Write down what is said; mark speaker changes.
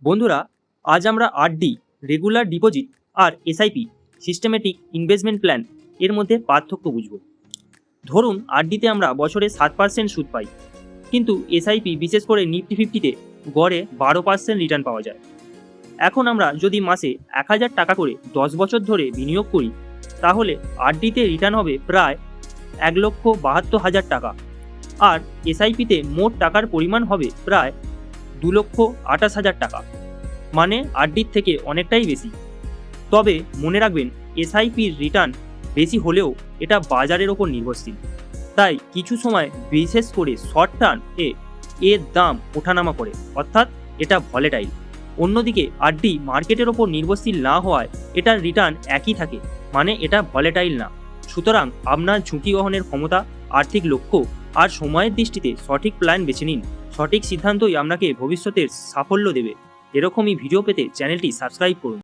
Speaker 1: বন্ধুরা, আজ আমরা আরডি, রেগুলার ডিপোজিট আর এসআইপি, সিস্টেমেটিক ইনভেস্টমেন্ট প্ল্যান এর মধ্যে পার্থক্য বুঝব। ধরুন আরডিতে আমরা বছরে 7% সুদ পাই, কিন্তু এসআইপি বিশেষ করে নিফটি 50-তে গড়ে 12% রিটার্ন পাওয়া যায়। এখন আমরা যদি মাসে 1000 টাকা করে 10 বছর ধরে বিনিয়োগ করি, তাহলে আরডিতে রিটার্ন হবে প্রায় 1,72,000 টাকা, আর এসআইপিতে মোট টাকার পরিমাণ হবে প্রায় 2,28,000 টাকা, মানে আরডির থেকে অনেকটাই বেশি। তবে মনে রাখবেন, এসআইপির রিটার্ন বেশি হলেও এটা বাজারের ওপর নির্ভরশীল, তাই কিছু সময় বিশেষ করে শর্ট টার্ম এর দাম ওঠানামা করে, অর্থাৎ এটা ভলেটাইল। অন্যদিকে আরডি মার্কেটের ওপর নির্ভরশীল না হওয়ায় এটার রিটার্ন একই থাকে, মানে এটা ভলেটাইল না। সুতরাং আপনার ঝুঁকি গ্রহণের ক্ষমতা, আর্থিক লক্ষ্য আর সময়ের দৃষ্টিতে সঠিক প্ল্যান বেছে নিন। সঠিক সিদ্ধান্তই আপনাকে ভবিষ্যতের সাফল্য দেবে। এরকমই ভিডিও পেতে চ্যানেলটি সাবস্ক্রাইব করুন।